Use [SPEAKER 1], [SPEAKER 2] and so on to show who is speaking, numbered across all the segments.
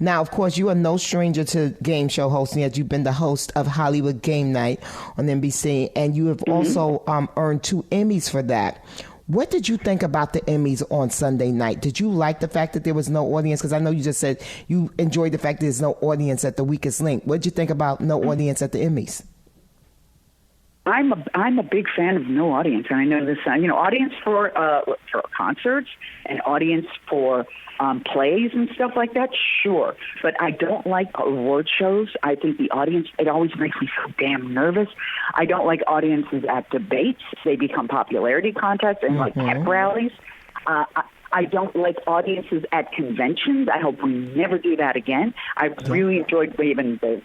[SPEAKER 1] Now, of course, you are no stranger to game show hosting, as you've been the host of Hollywood Game Night on NBC, and you have also earned 2 Emmys for that. What did you think about the Emmys on Sunday night? Did you like the fact that there was no audience? Because I know you just said you enjoyed the fact that there's no audience at the Weakest Link. What did you think about no audience at the Emmys?
[SPEAKER 2] I'm a big fan of no audience, and I know this. Audience for concerts and audience for plays and stuff like that. Sure, but I don't like award shows. I think the audience, it always makes me so damn nervous. I don't like audiences at debates. They become popularity contests and like pep rallies. I don't like audiences at conventions. I hope we never do that again. I really enjoyed even the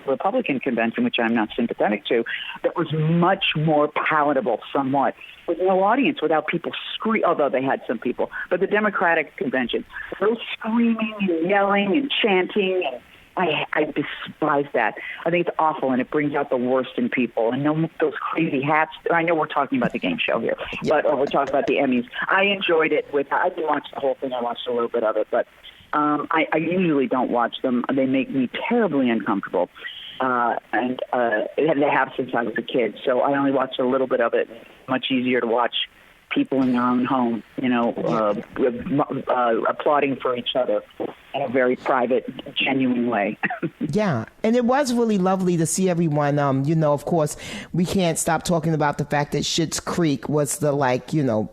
[SPEAKER 2] Republican convention, which I'm not sympathetic to, that was much more palatable somewhat with no audience, without people screaming, although they had some people. But the Democratic convention, those screaming and yelling and chanting, and I despise that. I think it's awful, and it brings out the worst in people. And no, those crazy hats. I know we're talking about the game show here, but we're talking about the Emmys. I enjoyed it. I didn't watch the whole thing. I watched a little bit of it, but I usually don't watch them. They make me terribly uncomfortable, and they have since I was a kid. So I only watched a little bit of it. Much easier to watch people in their own home, applauding for each other in a very private, genuine way.
[SPEAKER 1] Yeah, and it was really lovely to see everyone. Of course, we can't stop talking about the fact that Schitt's Creek was the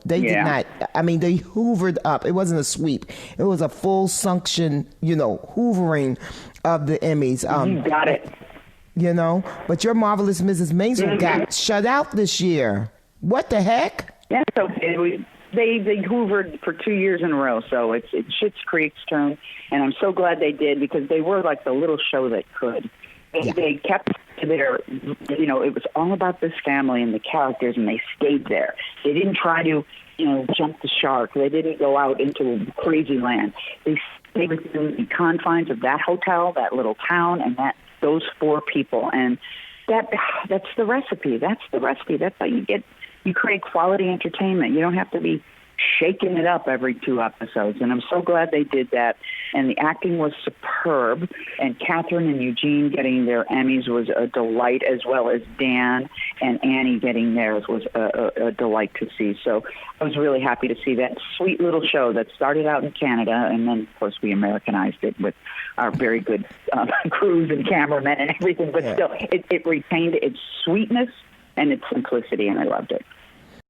[SPEAKER 1] did not. I mean, they hoovered up. It wasn't a sweep. It was a full suction, hoovering of the Emmys.
[SPEAKER 2] You got it.
[SPEAKER 1] But your Marvelous Mrs. Maisel got shut out this year. What the heck?
[SPEAKER 2] Yeah, so they hoovered for 2 years in a row, so it's Schitt's Creek's turn, and I'm so glad they did, because they were like the little show that could. They kept to their, it was all about this family and the characters, and they stayed there. They didn't try to, jump the shark. They didn't go out into crazy land. They stayed within the confines of that hotel, that little town, and those 4 people, and that's the recipe. That's the recipe. That's how you get. You create quality entertainment. You don't have to be shaking it up every 2 episodes. And I'm so glad they did that. And the acting was superb. And Catherine and Eugene getting their Emmys was a delight, as well as Dan and Annie getting theirs was a delight to see. So I was really happy to see that sweet little show that started out in Canada. And then, of course, we Americanized it with our very good crews and cameramen and everything. But still, it retained its sweetness and its simplicity, and I loved it.